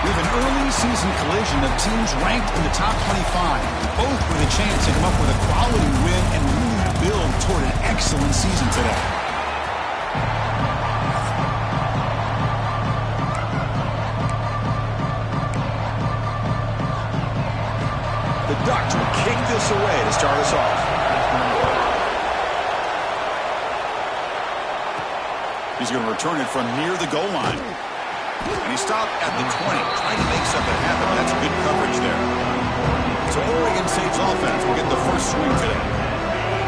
We have an early season collision of teams ranked in the top 25, both with a chance to come up with a quality win and really build toward an excellent season today. The Ducks will kick this away to start us off. He's going to return it from near the goal line. And he stopped at the 20, trying to make something happen. That's good coverage there. So Oregon State's offense will get the first swing today.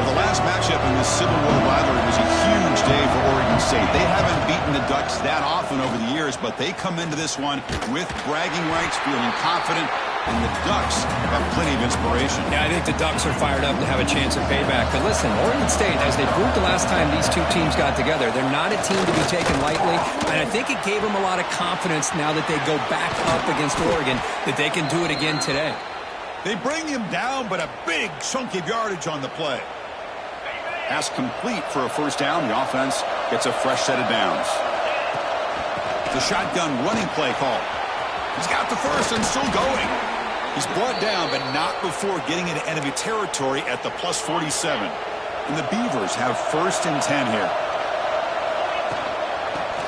Well, the last matchup in this Civil War rivalry was a huge day for Oregon State. They haven't beaten the Ducks that often over the years, but they come into this one with bragging rights, feeling confident, and the Ducks have plenty of inspiration. Yeah, I think the Ducks are fired up to have a chance at payback. But listen, Oregon State, as they proved the last time these two teams got together, they're not a team to be taken lightly. And I think it gave them a lot of confidence now that they go back up against Oregon that they can do it again today. They bring him down, but a big chunk of yardage on the play. Pass complete for a first down. The offense gets a fresh set of downs. The shotgun running play call. He's got the first and still going. He's brought down, but not before getting into enemy territory at the plus 47. And the Beavers have first and 10 here.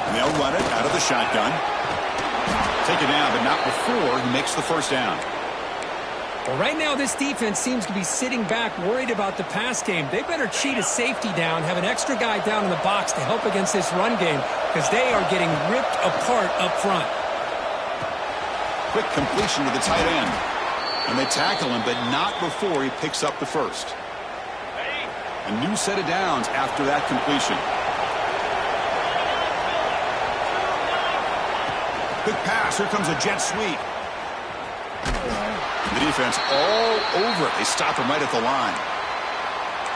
And they'll run it out of the shotgun. Take it down, but not before he makes the first down. Well, right now this defense seems to be sitting back worried about the pass game. They better cheat a safety down, have an extra guy down in the box to help against this run game because they are getting ripped apart up front. Quick completion to the tight end. And they tackle him, but not before he picks up the first. A new set of downs after that completion. Quick pass. Here comes a jet sweep. The defense all over it. They stop him right at the line.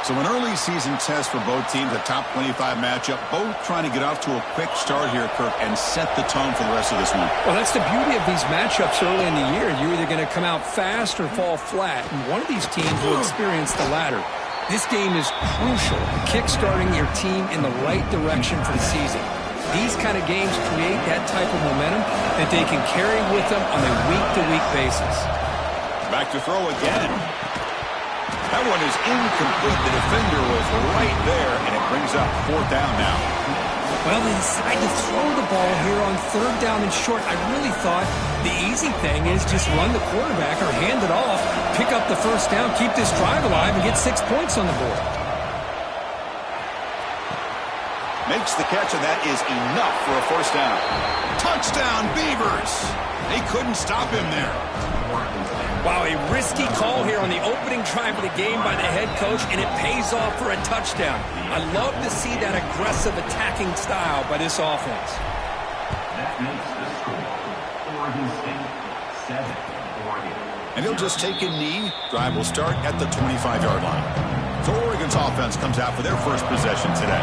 So an early season test for both teams, a top 25 matchup, both trying to get off to a quick start here, Kirk, and set the tone for the rest of this one. Well, that's the beauty of these matchups early in the year. You're either going to come out fast or fall flat, and one of these teams will experience the latter. This game is crucial, kick-starting your team in the right direction for the season. These kind of games create that type of momentum that they can carry with them on a week-to-week basis. Back to throw again. That one is incomplete. The defender was right there, and it brings up fourth down now. Well, they decide to throw the ball here on third down and short. I really thought the easy thing is just run the quarterback or hand it off, pick up the first down, keep this drive alive, and get 6 points on the board. Makes the catch, and that is enough for a first down. Touchdown, Beavers! They couldn't stop him there. Wow, a risky call here on the opening drive of the game by the head coach, and it pays off for a touchdown. I love to see that aggressive attacking style by this offense. That makes the score Oregon State 7, Oregon. And he'll just take a knee. Drive will start at the 25-yard line. So Oregon's offense comes out for their first possession today.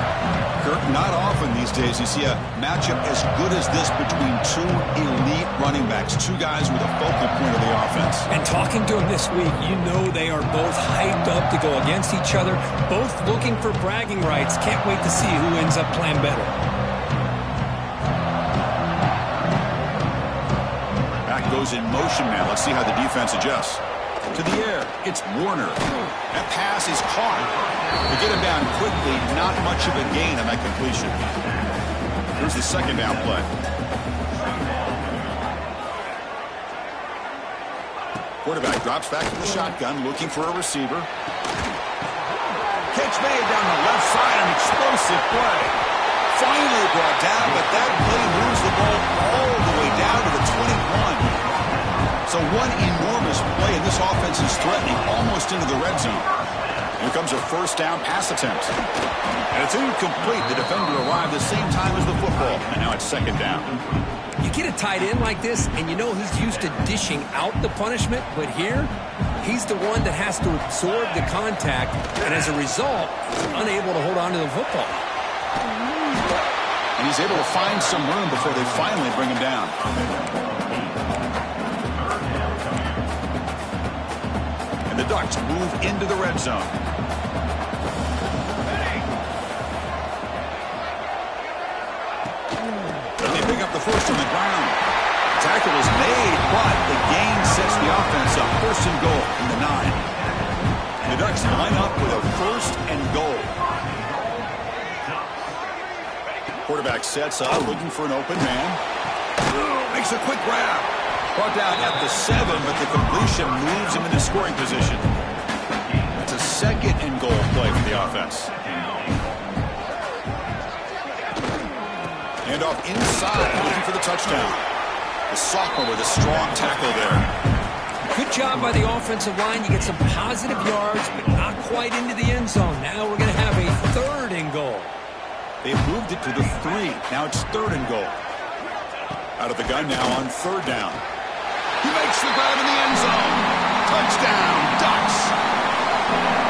Kirk, not often these days you see a matchup as good as this between two elite running backs, two guys with a focal point of the offense. And talking to them this week, you know they are both hyped up to go against each other, both looking for bragging rights. Can't wait to see who ends up playing better. Back goes in motion now. Let's see how the defense adjusts. To the air, it's Warner. That pass is caught. They get him down quickly, not much of a gain on that completion. Here's the second down play. Quarterback drops back to the shotgun, looking for a receiver. Catch made down the left side, an explosive play. Finally brought down, but that play moves the ball all the way down to the 21. So one enormous play, and this offense is threatening almost into the red zone. Here comes a first down pass attempt. And it's incomplete. The defender arrived the same time as the football. And now it's second down. You get a tight end like this, and you know he's used to dishing out the punishment, but here, he's the one that has to absorb the contact, and as a result, he's unable to hold on to the football. And he's able to find some room before they finally bring him down. And the Ducks move into the red zone. And they pick up the first on the ground. Tackle is made, but the gain sets the offense up. First and goal from the 9. The Ducks line up with a first and goal. Quarterback sets up, looking for an open man. Makes a quick grab. Brought down at the 7, but the completion moves him into scoring position. It's a second and goal play for the offense. Hand off inside, looking for the touchdown. The sophomore with a strong tackle there. Good job by the offensive line. You get some positive yards, but not quite into the end zone. Now we're going to have a third and goal. They've moved it to the 3. Now it's third and goal. Out of the gun now on third down. He makes the grab in the end zone. Touchdown, Ducks.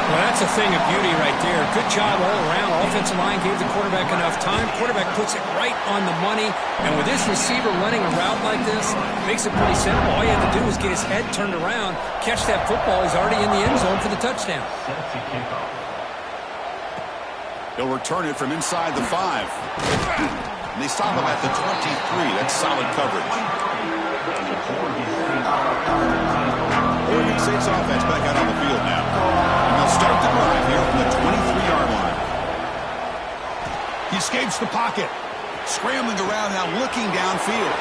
Well, that's a thing of beauty right there. Good job all around. Offensive line gave the quarterback enough time. Quarterback puts it right on the money. And with this receiver running a route like this, it makes it pretty simple. All you have to do is get his head turned around, catch that football. He's already in the end zone for the touchdown. He'll return it from inside the 5. And they stop him at the 23. That's solid coverage. Oregon State's offense back out on the field now. And they'll start the drive here from the 23-yard line. He escapes the pocket. Scrambling around now, looking downfield.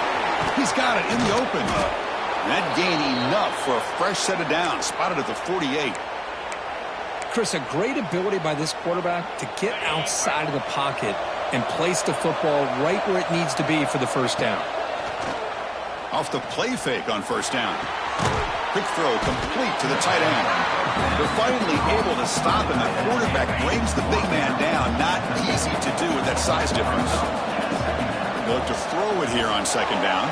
He's got it in the open. That gain enough for a fresh set of downs. Spotted at the 48. Chris, a great ability by this quarterback to get outside of the pocket and place the football right where it needs to be for the first down. Off the play fake on first down. Quick throw complete to the tight end. They're finally able to stop him. The quarterback brings the big man down. Not easy to do with that size difference. They'll look to throw it here on second down.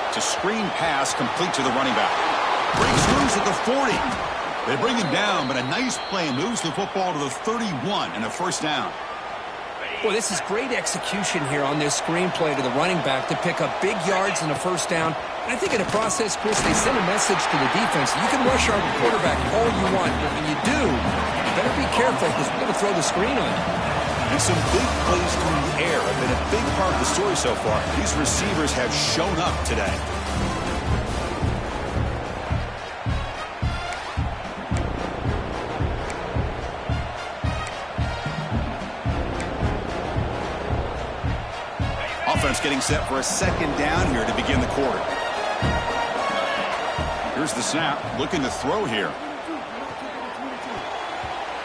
It's a screen pass complete to the running back. Breaks loose at the 40. They bring him down, but a nice play moves the football to the 31 and a first down. Well, this is great execution here on this screenplay to the running back to pick up big yards and a first down. And I think in the process, Chris, they send a message to the defense. You can rush our quarterback all you want, but when you do, you better be careful because we're going to throw the screen on you. And some big plays through the air have been a big part of the story so far. These receivers have shown up today. Offense getting set for a second down here to begin the quarter. Here's the snap. Looking to throw here.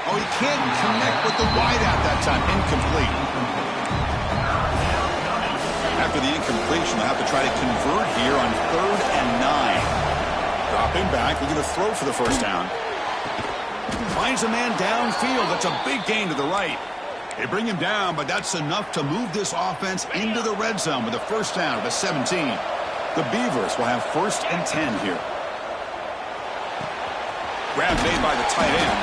Oh, he can't connect with the wideout that time. Incomplete. After the incompletion, they'll have to try to convert here on 3rd and 9. Dropping back, looking to throw for the first down. Finds a man downfield. That's a big gain to the right. They bring him down, but that's enough to move this offense into the red zone with a first down at the 17. The Beavers will have 1st and 10 here. Grab made by the tight end.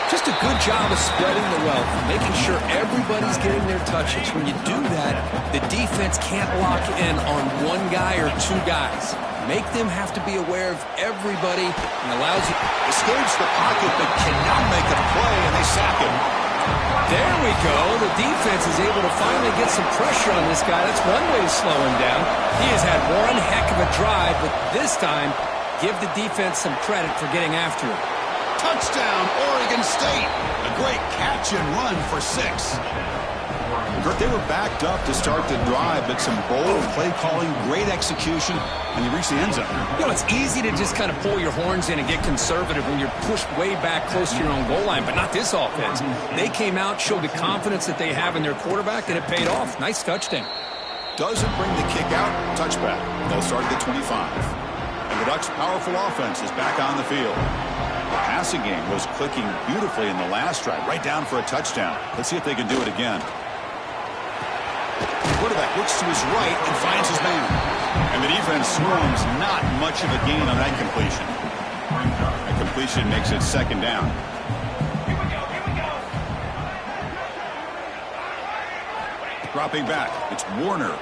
Just a good job of spreading the wealth, making sure everybody's getting their touches. When you do that, the defense can't lock in on one guy or two guys. Make them have to be aware of everybody and allows you. Escapes the pocket but cannot make a play, and they sack him. There we go. The defense is able to finally get some pressure on this guy. That's one way to slow him down. He has had one heck of a drive, but this time, give the defense some credit for getting after him. Touchdown, Oregon State. A great catch and run for 6. They were backed up to start the drive, but some bold play calling, great execution, and they reached the end zone. You know, it's easy to just kind of pull your horns in and get conservative when you're pushed way back close to your own goal line, but not this offense. They came out, showed the confidence that they have in their quarterback, and it paid off. Nice touchdown. Doesn't bring the kick out. Touchback. They'll start at the 25. And the Ducks' powerful offense is back on the field. The passing game was clicking beautifully in the last drive, right down for a touchdown. Let's see if they can do it again. The quarterback looks to his right and finds his man. And the defense swarms, not much of a gain on that completion. That completion makes it second down. Dropping back, it's Warner.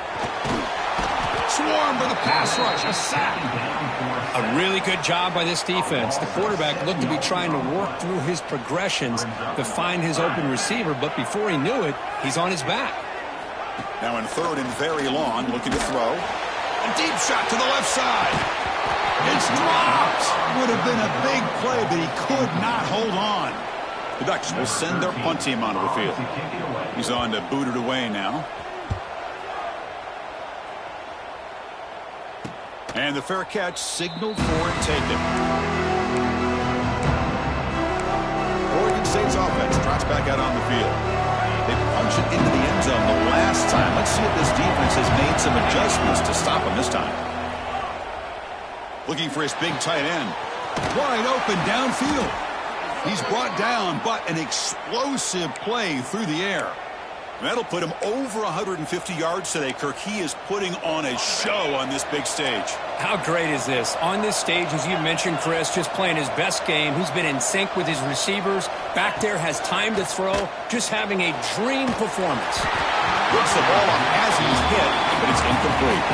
Swarm for the pass rush, a sack. A really good job by this defense. The quarterback looked to be trying to work through his progressions to find his open receiver, but before he knew it, he's on his back. Now in 3rd and very long, looking to throw. A deep shot to the left side. It's dropped. Would have been a big play, but he could not hold on. The Ducks will send their punt team onto the field. He's on to boot it away now. And the fair catch signaled for it taken. Oregon State's offense trots back out on the field. They punch it into the end zone the last time. Let's see if this defense has made some adjustments to stop him this time. Looking for his big tight end. Wide open downfield. He's brought down, but an explosive play through the air. That'll put him over 150 yards today, Kirk. He is putting on a show on this big stage. How great is this? On this stage, as you mentioned, Chris, just playing his best game. He's been in sync with his receivers. Back there, has time to throw. Just having a dream performance. Puts the ball up as he's hit, but it's incomplete.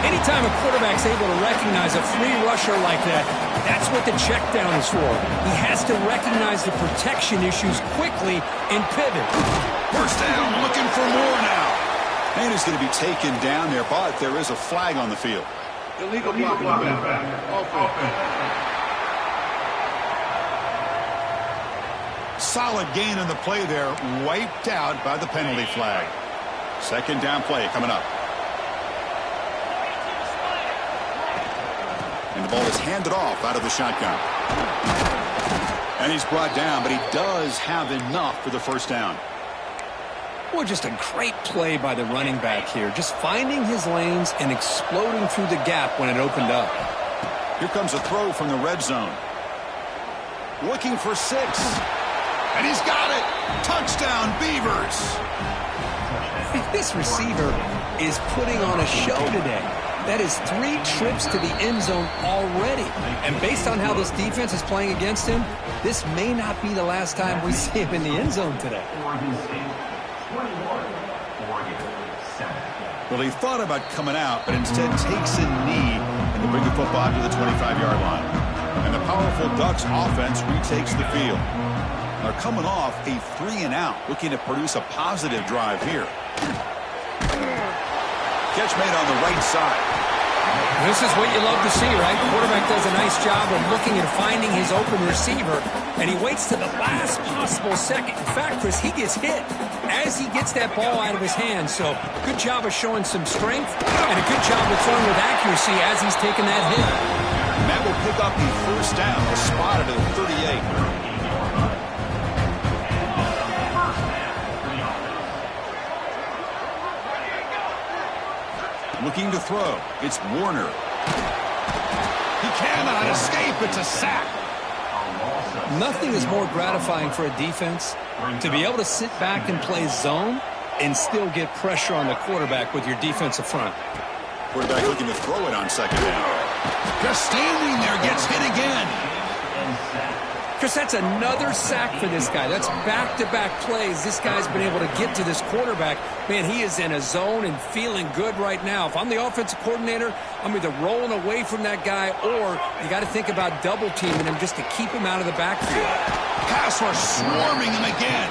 Anytime a quarterback's able to recognize a free rusher like that, that's what the check down is for. He has to recognize the protection issues quickly and pivot. First down, looking for more now. And he's going to be taken down there, but there is a flag on the field. Illegal blocking back. Solid gain on the play there, wiped out by the penalty flag. Second down play coming up. And the ball is handed off out of the shotgun. And he's brought down, but he does have enough for the first down. Boy, just a great play by the running back here. Just finding his lanes and exploding through the gap when it opened up. Here comes a throw from the red zone. Looking for 6. And he's got it. Touchdown, Beavers. This receiver is putting on a show today. That is 3 trips to the end zone already. And based on how this defense is playing against him, this may not be the last time we see him in the end zone today. Oregon State 21, Oregon 7. Well, he thought about coming out, but instead takes a knee and to bring the football to the 25-yard line. And the powerful Ducks offense retakes the field. They're coming off a 3-and-out, looking to produce a positive drive here. Catch made on the right side. This is what you love to see, right? The quarterback does a nice job of looking and finding his open receiver, and he waits to the last possible second. In fact, Chris, he gets hit as he gets that ball out of his hands. So good job of showing some strength and a good job of throwing with accuracy as he's taking that hit. And that will pick up the first down, a spot at the 38. Looking to throw. It's Warner. He cannot escape. It's a sack. Nothing is more gratifying for a defense to be able to sit back and play zone and still get pressure on the quarterback with your defensive front. Quarterback looking to throw it on second down. Just standing there, gets hit again. Chris, that's another sack for this guy. That's back-to-back plays. This guy's been able to get to this quarterback. Man, he is in a zone and feeling good right now. If I'm the offensive coordinator, I'm either rolling away from that guy or you got to think about double-teaming him just to keep him out of the backfield. Pass rush swarming him again.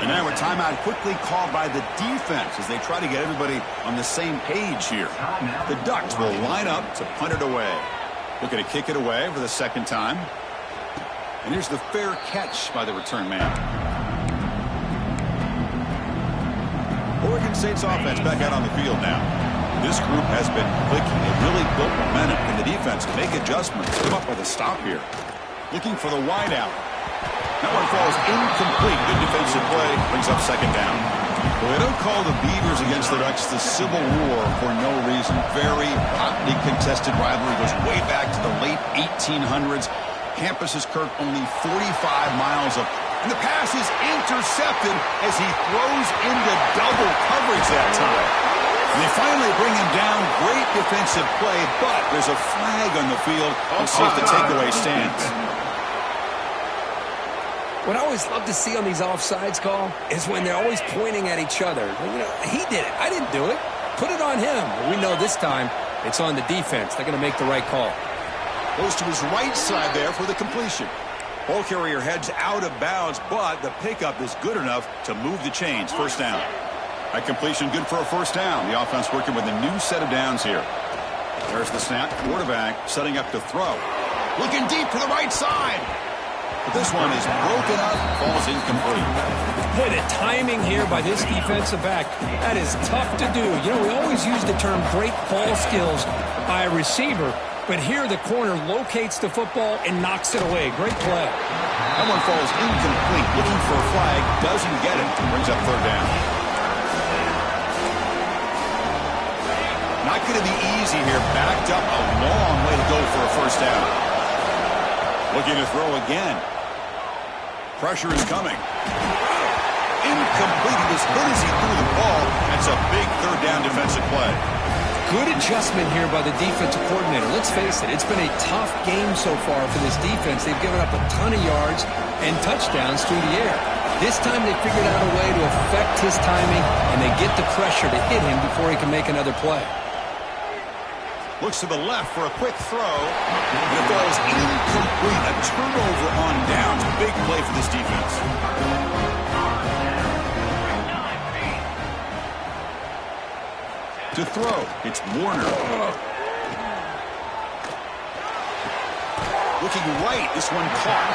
And now a timeout quickly called by the defense as they try to get everybody on the same page here. The Ducks will line up to punt it away. Looking to kick it away for the second time. And here's the fair catch by the return man. Oregon State's offense back out on the field now. This group has been clicking. It really built momentum, and the defense can make adjustments. Come up with a stop here. Looking for the wideout. That one falls incomplete. Good defensive play. Brings up second down. Well, they don't call the Beavers against the Ducks the Civil War for no reason. Very hotly contested rivalry. Goes way back to the late 1800s. Campus is Kirk only 45 miles up. And the pass is intercepted as he throws into double coverage that time. And they finally bring him down. Great defensive play, but there's a flag on the field. We'll see if the takeaway stands. What I always love to see on these offsides call is when they're always pointing at each other. You know, he did it. I didn't do it. Put it on him. We know this time it's on the defense. They're going to make the right call. Goes to his right side there for the completion. Ball carrier heads out of bounds, but the pickup is good enough to move the chains. First down. That completion good for a first down. The offense working with a new set of downs here. There's the snap. Quarterback setting up to throw. Looking deep to the right side. But this one is broken up, falls incomplete. Boy, the timing here by this defensive back, that is tough to do. You know, we always use the term great ball skills by a receiver, but here the corner locates the football and knocks it away. Great play. That one falls incomplete. Looking for a flag, doesn't get it. Brings up third down. Not going to be easy here. Backed up a long way to go for a first down. Looking to throw again. Pressure is coming. Incomplete. He was hit as he threw the ball. That's a big third down defensive play. Good adjustment here by the defensive coordinator. Let's face it, it's been a tough game so far for this defense. They've given up a ton of yards and touchdowns through the air. This time they figured out a way to affect his timing, and they get the pressure to hit him before he can make another play. Looks to the left for a quick throw. And it falls incomplete. A turnover on downs. Big play for this defense. To throw, it's Warner. Looking right, this one caught.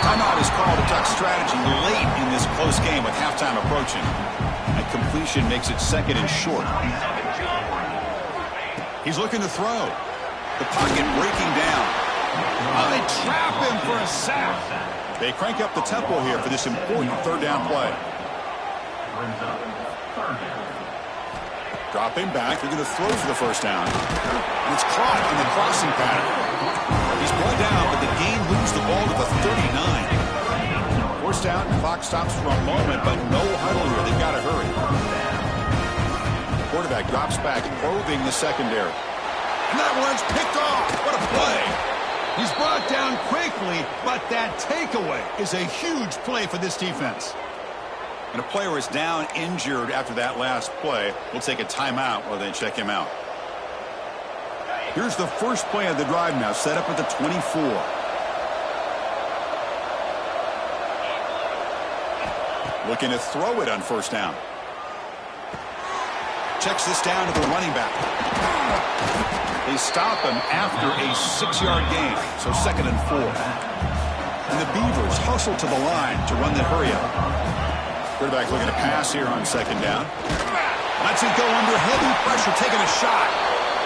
Timeout is called to talk strategy late in this close game with halftime approaching. That completion makes it second and short. He's looking to throw. The pocket breaking down. Oh, they trap him for a sack. They crank up the tempo here for this important third down play. Dropping back, looking to throw for the first down. And it's caught in the crossing pattern. He's brought down, but the gain moves the ball to the 39. First down, clock stops for a moment, but no huddle here. They've got to hurry. Quarterback drops back, probing the secondary. And that one's picked off. What a play. He's brought down quickly, but that takeaway is a huge play for this defense. And a player is down injured after that last play. We'll take a timeout while they check him out. Here's the first play of the drive now, set up at the 24. Looking to throw it on first down. Checks this down to the running back. They stop him after a 6-yard gain, so second and 4. And the Beavers hustle to the line to run the hurry-up. Quarterback looking to pass here on second down. Lets it go under heavy pressure, taking a shot.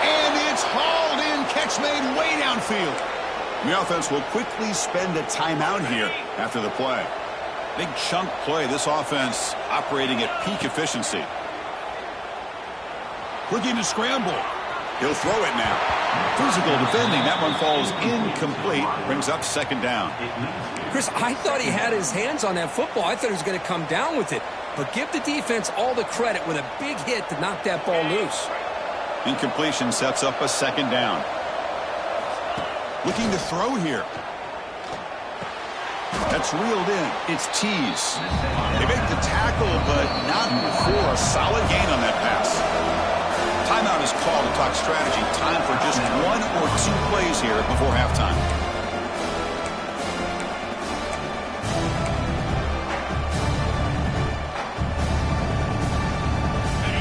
And it's hauled in, catch made way downfield. The offense will quickly spend a timeout here after the play. Big chunk play, this offense operating at peak efficiency. Looking to scramble. He'll throw it now. Physical defending. That one falls incomplete. Brings up second down. Chris, I thought he had his hands on that football. I thought he was going to come down with it. But give the defense all the credit with a big hit to knock that ball loose. Incompletion sets up a second down. Looking to throw here. That's reeled in. It's Tease. They make the tackle, but not before a solid gain on that pass. Timeout is called to talk strategy. Time for just 1 or 2 plays here before halftime.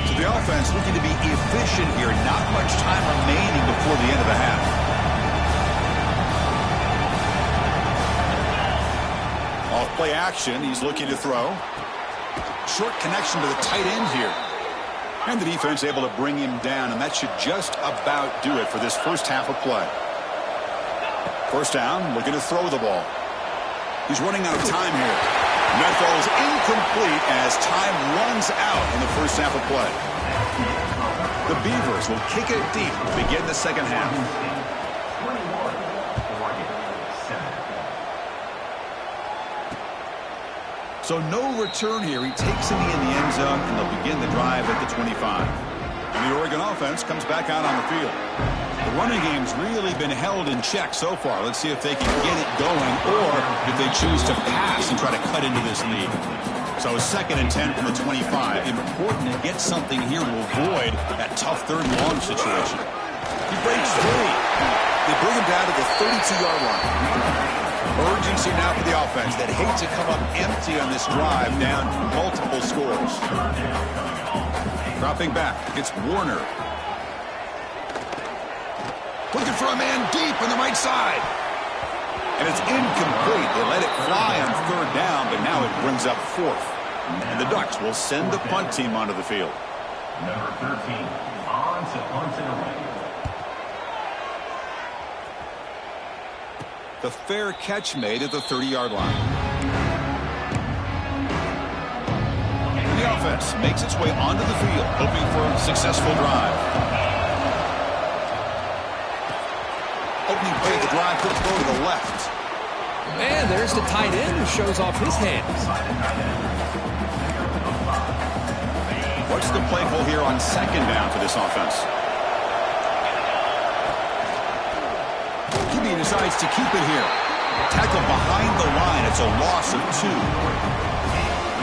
So the offense looking to be efficient here. Not much time remaining before the end of the half. Off play action. He's looking to throw. Short connection to the tight end here. And the defense able to bring him down, and that should just about do it for this first half of play. First down, looking to throw the ball. He's running out of time here. And that falls incomplete as time runs out in the first half of play. The Beavers will kick it deep to begin the second half. So no return here. He takes it in the end zone, and they'll begin the drive at the 25. And the Oregon offense comes back out on the field. The running game's really been held in check so far. Let's see if they can get it going, or if they choose to pass and try to cut into this lead. So second and 10 from the 25. Important to get something here to avoid that tough third and long situation. He breaks free. They bring him down to the 32-yard line. Urgency now for the offense that hates to come up empty on this drive, down multiple scores. Dropping back, it's Warner. for a man deep on the right side. And it's incomplete. They let it fly on third down, but now it brings up fourth. And the Ducks will send the punt team onto the field. Number 13, on to punt it away. The fair catch made at the 30-yard line. And the offense makes its way onto the field, hoping for a successful drive. Opening play of the drive, quick throw to the left. And there's the tight end who shows off his hands. What's the play call here on second down for this offense? QB decides to keep it here. Tackle behind the line. It's a loss of 2.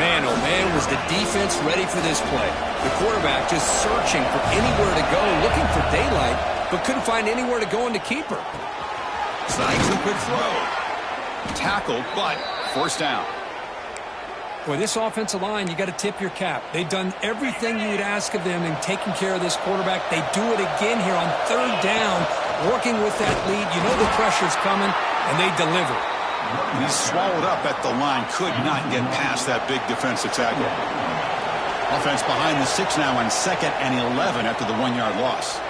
Man, oh man, was the defense ready for this play. The quarterback just searching for anywhere to go, looking for daylight, but couldn't find anywhere to go in the keeper. Snags the quick throw. Tackled, but first down. Boy, this offensive line, you got to tip your cap. They've done everything you would ask of them in taking care of this quarterback. They do it again here on third down, working with that lead. You know the pressure's coming, and they deliver. He's swallowed up at the line. Could not get past that big defensive tackle. Offense behind the 6 now on 2nd and 11 after the 1-yard loss.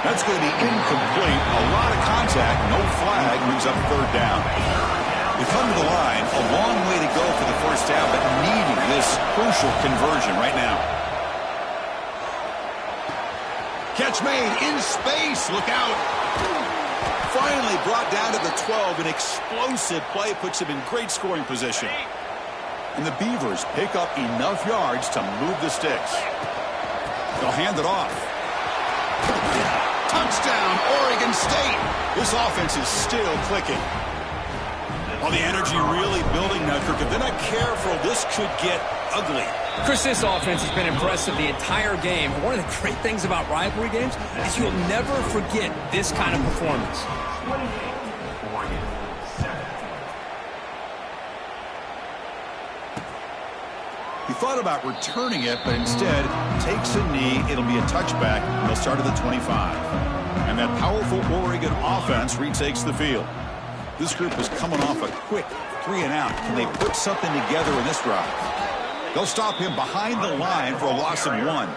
That's going to be incomplete. A lot of contact. No flag. Brings up third down. We come to the line. A long way to go for the first down, but needing this crucial conversion right now. Catch made in space. Look out. Finally brought down to the 12. An explosive play puts him in great scoring position. And the Beavers pick up enough yards to move the sticks. They'll hand it off. Touchdown, Oregon State. This offense is still clicking. Well, the energy really building now, Kirk. If they're not careful, this could get ugly. Chris, this offense has been impressive the entire game. One of the great things about rivalry games is you'll never forget this kind of performance. 28, Oregon, 7. He thought about returning it, but instead takes a knee. It'll be a touchback, and they'll start at the 25. And that powerful Oregon offense retakes the field. This group is coming off a quick 3-and-out. Can they put something together in this drive? They'll stop him behind the line for a loss of 1.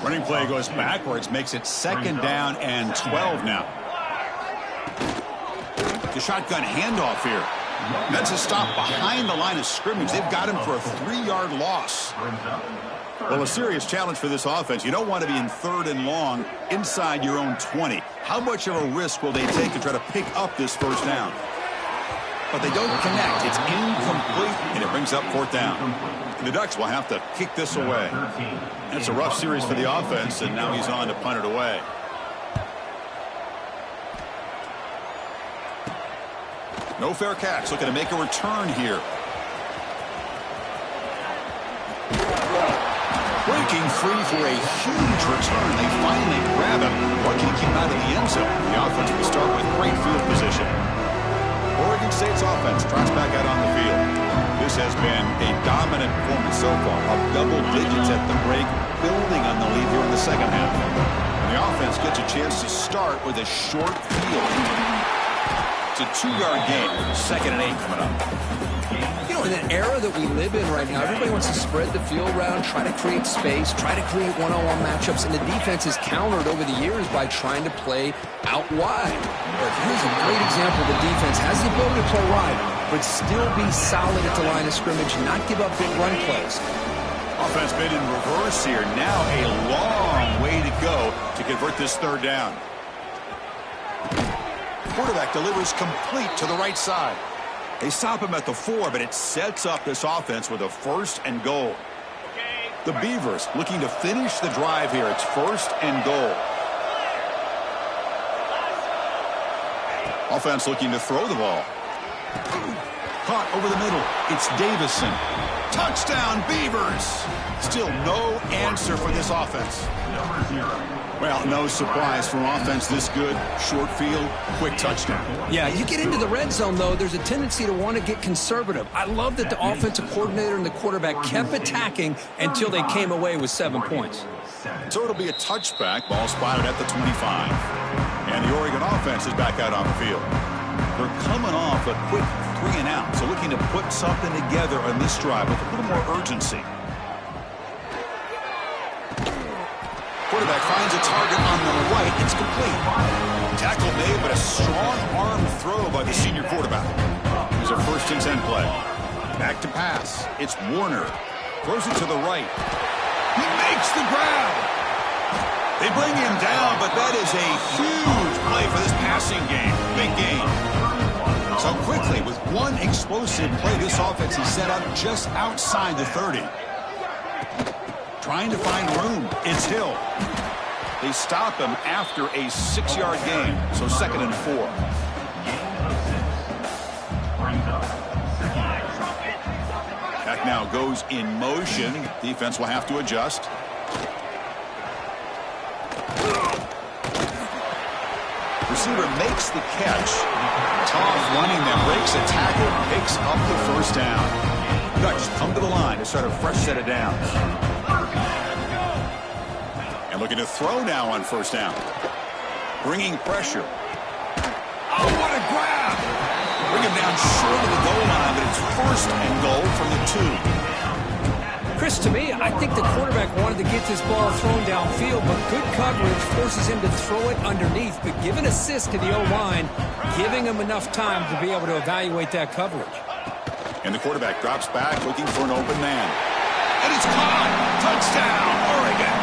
Running play goes backwards, makes it 2nd down and 12 now. The shotgun handoff here. That's a stop behind the line of scrimmage. They've got him for a 3-yard loss. Well, a serious challenge for this offense. You don't want to be in 3rd and long inside your own 20. How much of a risk will they take to try to pick up this first down? But they don't connect. It's incomplete, and it brings up 4th down. And the Ducks will have to kick this away. It's a rough series for the offense, and now he's on to punt it away. No fair catch. Looking to make a return here. Breaking free for a huge return. They finally grab him. Lucky he came out of the end zone. The offense will start with great field position. Oregon State's offense trots back out on the field. This has been a dominant performance so far. Up double digits at the break, building on the lead here in the second half. And the offense gets a chance to start with a short field. It's a 2-yard gain. 2nd and 8 coming up. You know, in an era that we live in right now, everybody wants to spread the field around, try to create space, try to create one-on-one matchups, and the defense is countered over the years by trying to play out wide. But here's a great example. The defense has the ability to play wide, but still be solid at the line of scrimmage, not give up big run plays. Offense been in reverse here. Now a long way to go to convert this 3rd down. Quarterback delivers complete to the right side. They stop him at the 4, but it sets up this offense with a 1st and goal. The Beavers looking to finish the drive here. It's 1st and goal. Offense looking to throw the ball. Caught over the middle. It's Davison. Touchdown, Beavers! Still no answer for this offense. Number 0. Well, no surprise from offense this good. Short field, quick touchdown. Yeah, you get into the red zone, though, there's a tendency to want to get conservative. I love that the offensive coordinator and the quarterback kept attacking until they came away with 7 points. So it'll be a touchback. Ball spotted at the 25. And the Oregon offense is back out on the field. They're coming off a quick 3-and-out, so looking to put something together on this drive with a little more urgency. Quarterback finds a target on the right. It's complete. Tackle made, but a strong arm throw by the senior quarterback. It was a 1st and 10 play. Back to pass. It's Warner. Throws it to the right. He makes the grab. They bring him down, but that is a huge play for this passing game. Big game. So quickly, with one explosive play, this offense is set up just outside the 30. Trying to find room. It's Hill. They stop him after a 6-yard gain. So 2nd and 4. Back now goes in motion. Defense will have to adjust. Receiver makes the catch. Tough running that breaks a tackle, picks up the 1st down. Ducks come to the line to start a fresh set of downs. And looking to throw now on 1st down. Bringing pressure. Oh, what a grab! Bring him down short of the goal line, but it's 1st and goal from the 2. Chris, to me, I think the quarterback wanted to get this ball thrown downfield, but good coverage forces him to throw it underneath. But give an assist to the O-line, giving him enough time to be able to evaluate that coverage. And the quarterback drops back, looking for an open man. And it's caught! Touchdown, Oregon!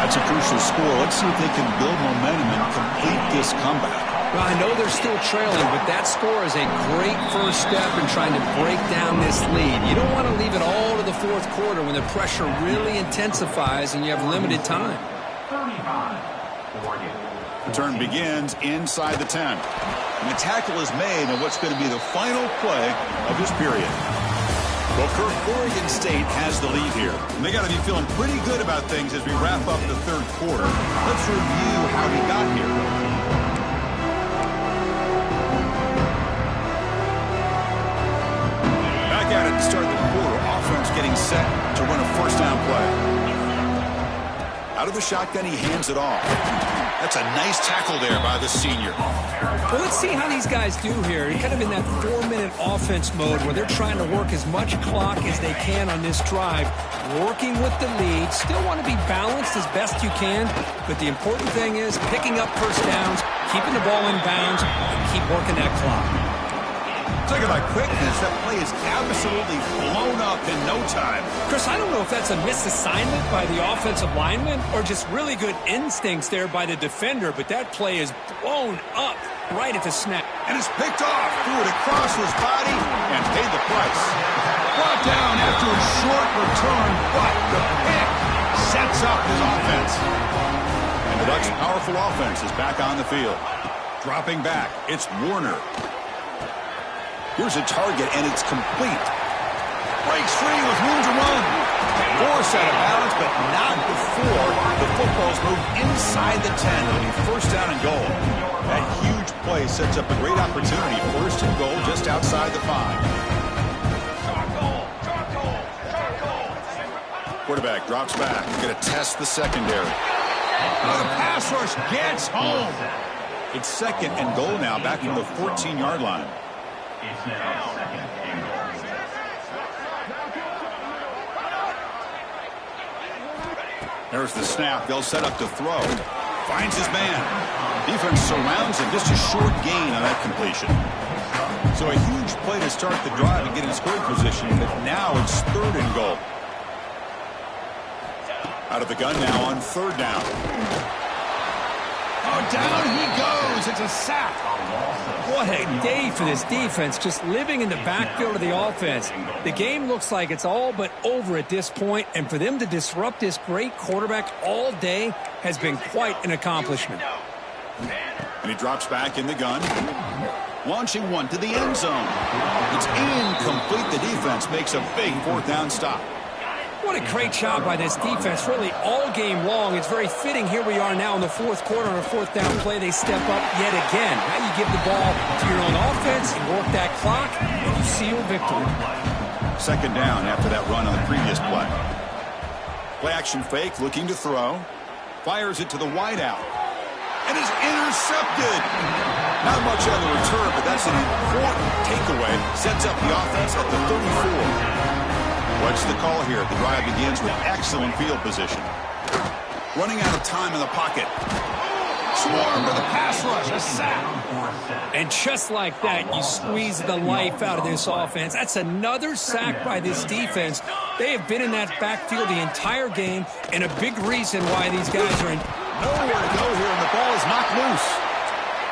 That's a crucial score. Let's see if they can build momentum and complete this comeback. Well, I know they're still trailing, but that score is a great first step in trying to break down this lead. You don't want to leave it all to the 4th quarter when the pressure really intensifies and you have limited time. The turn begins inside the 10. And the tackle is made on what's going to be the final play of this period. Well, Kirk, Oregon State has the lead here. And they got to be feeling pretty good about things as we wrap up the 3rd quarter. Let's review how we got here. At it to start the quarter, offense getting set to run a 1st down play. Out of the shotgun, he hands it off. That's a nice tackle there by the senior. Well, let's see how these guys do here. You're kind of in that 4-minute offense mode where they're trying to work as much clock as they can on this drive, working with the lead. Still want to be balanced as best you can, but the important thing is picking up 1st downs, keeping the ball in bounds, and keep working that clock. Look at my quickness. That play is absolutely blown up in no time. Chris, I don't know if that's a misassignment by the offensive lineman or just really good instincts there by the defender, but that play is blown up right at the snap. And it's picked off, threw it across his body, and paid the price. Brought down after a short return, but the pick sets up his offense. And the Ducks' powerful offense is back on the field. Dropping back, it's Warner. Here's a target, and it's complete. Breaks free with room to run. Forced out of bounds, but not before the football's moved inside the 10. It'll be 1st down and goal. That huge play sets up a great opportunity. 1st and goal just outside the 5. Quarterback drops back. He's going to test the secondary. The pass rush gets home. It's 2nd and goal now, back from the 14-yard line. It's now 2nd and goal. There's the snap. They'll set up to throw. Finds his man. Defense surrounds him. Just a short gain on that completion. So a huge play to start the drive and get in scoring position, but now it's 3rd and goal. Out of the gun now on 3rd down. Oh, down he goes. It's a sack. What a day for this defense, just living in the backfield of the offense. The game looks like it's all but over at this point, and for them to disrupt this great quarterback all day has been quite an accomplishment. And he drops back in the gun. Launching one to the end zone. It's incomplete. The defense makes a big 4th down stop. What a great job by this defense, really all game long. It's very fitting. Here we are now in the 4th quarter on a 4th down play. They step up yet again. Now you give the ball to your own offense, you work that clock, and you seal victory. 2nd down after that run on the previous play. Play action fake, looking to throw. Fires it to the wideout. And is intercepted. Not much on the return, but that's an important takeaway. Sets up the offense at the 34. What's the call here? The drive begins with excellent field position. Running out of time in the pocket. Swarmed by the pass rush. A sack. And just like that, you squeeze the life out of this offense. That's another sack by this defense. They have been in that backfield the entire game, and a big reason why these guys are in. Nowhere to go here, and the ball is knocked loose.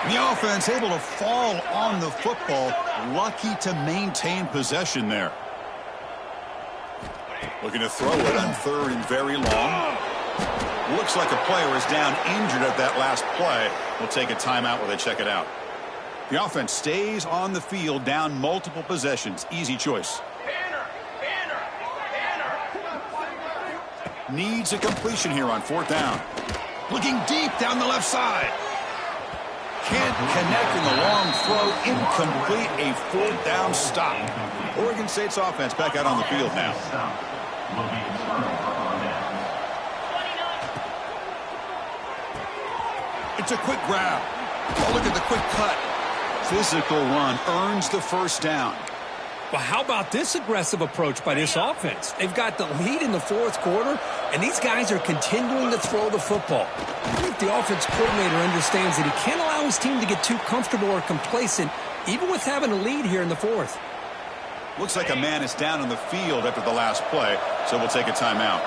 And the offense able to fall on the football. Lucky to maintain possession there. Looking to throw it on third and very long. Looks like a player is down injured at that last play. We'll take a timeout while they check it out. The offense stays on the field, down multiple possessions. Easy choice. Needs a completion here on fourth down. Looking deep down the left side. Can't connect in the long throw. Incomplete. A fourth down stop. Oregon State's offense back out on the field now. It's a quick grab. Oh, look at the quick cut. Physical run earns the first down. Well, how about this aggressive approach by this offense? They've got the lead in the fourth quarter, and these guys are continuing to throw the football. I think the offense coordinator understands that he can't allow his team to get too comfortable or complacent, even with having a lead here in the fourth. Looks like a man is down on the field after the last play, so we'll take a timeout.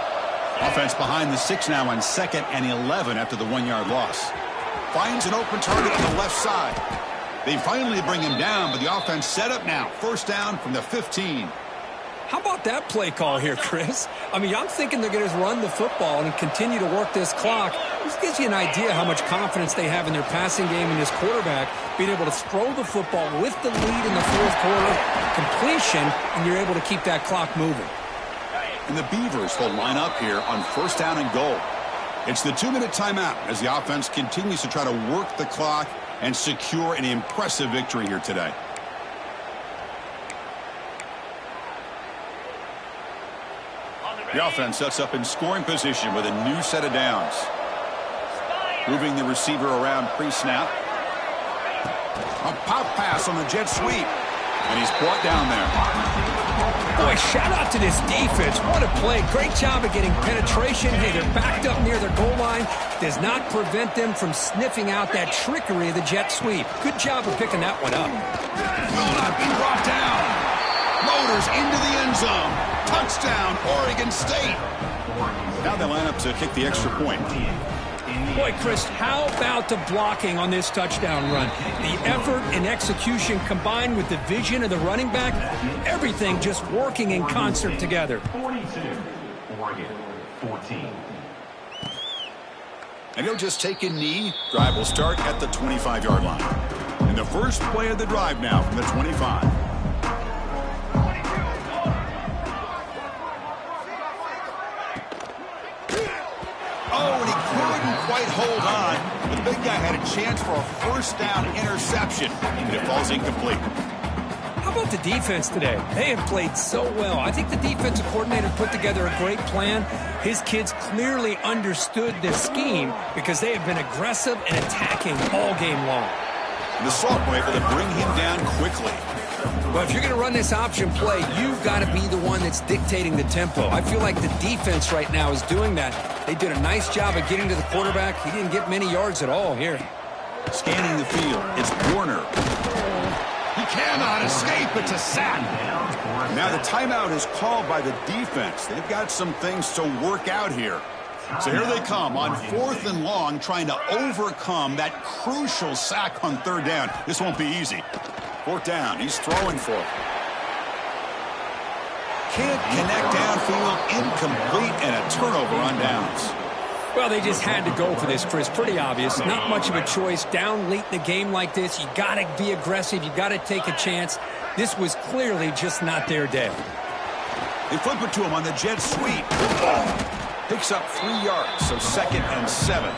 Offense behind the 6 now on 2nd and 11 after the 1-yard loss. Finds an open target on the left side. They finally bring him down, but the offense set up now. First down from the 15. How about that play call here, Chris? I mean, I'm thinking they're going to run the football and continue to work this clock. This gives you an idea how much confidence they have in their passing game and this quarterback being able to throw the football with the lead in the fourth quarter, completion, and you're able to keep that clock moving. And the Beavers will line up here on first down and goal. It's the 2-minute timeout as the offense continues to try to work the clock and secure an impressive victory here today. The offense sets up in scoring position with a new set of downs. Moving the receiver around pre-snap. A pop pass on the jet sweep. And he's brought down there. Boy, shout out to this defense. What a play. Great job of getting penetration. Hey, they're backed up near their goal line. Does not prevent them from sniffing out that trickery of the jet sweep. Good job of picking that one up. Will not be brought down. Motors into the end zone. Touchdown, Oregon State. Now they line up to kick the extra point. Boy, Chris, how about the blocking on this touchdown run? The effort and execution combined with the vision of the running back, everything just working in concert together. 42, Oregon, 14. And he'll just take a knee. Drive will start at the 25-yard line. And the first play of the drive now from the 25. Oh, and he couldn't quite hold on. The big guy had a chance for a first down interception, and it falls incomplete. How about the defense today? They have played so well. I think the defensive coordinator put together a great plan. His kids clearly understood this scheme because they have been aggressive and attacking all game long. And the Salt were able to bring him down quickly. But if you're going to run this option play, you've got to be the one that's dictating the tempo. I feel like the defense right now is doing that. They did a nice job of getting to the quarterback. He didn't get many yards at all here. Scanning the field, it's Warner. He cannot escape. It's a sack. Now the timeout is called by the defense. They've got some things to work out here. So here they come on 4th and long, trying to overcome that crucial sack on 3rd down. This won't be easy. 4th down, he's throwing for it. Can't connect downfield, incomplete, and a turnover on downs. Well, they just had to go for this, Chris. Pretty obvious. Not much of a choice. Down late in the game like this, you got to be aggressive. You got to take a chance. This was clearly just not their day. They flip it to him on the jet sweep. Picks up 3 yards, so 2nd and 7.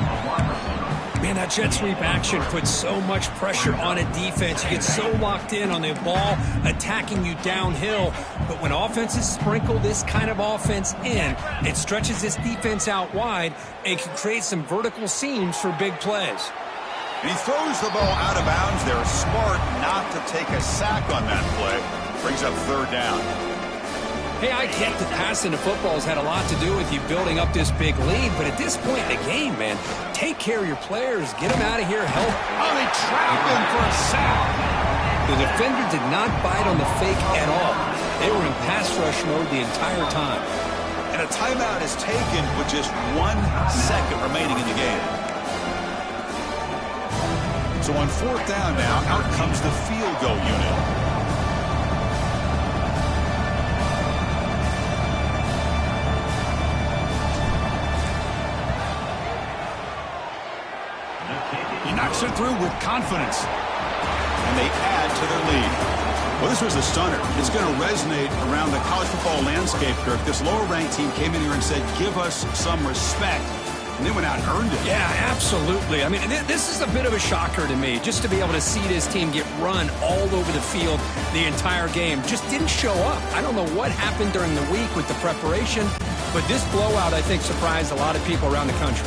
Man, that jet sweep action puts so much pressure on a defense. You get so locked in on the ball attacking you downhill. But when offenses sprinkle this kind of offense in, it stretches this defense out wide and can create some vertical seams for big plays. And he throws the ball out of bounds there. Smart not to take a sack on that play. Brings up third down. Hey, I get that passing the football has had a lot to do with you building up this big lead, but at this point in the game, man, take care of your players. Get them out of here. Help. Oh, they trap him for a sack. The defender did not bite on the fake at all. They were in pass rush mode the entire time. And a timeout is taken with just 1 second remaining in the game. So on fourth down now, out comes the field goal unit. He knocks it through with confidence. And they add to their lead. Well, this was a stunner. It's going to resonate around the college football landscape, Kirk. This lower-ranked team came in here and said, give us some respect. And they went out and earned it. Yeah, absolutely. I mean, this is a bit of a shocker to me, just to be able to see this team get run all over the field the entire game. Just didn't show up. I don't know what happened during the week with the preparation, but this blowout, I think, surprised a lot of people around the country.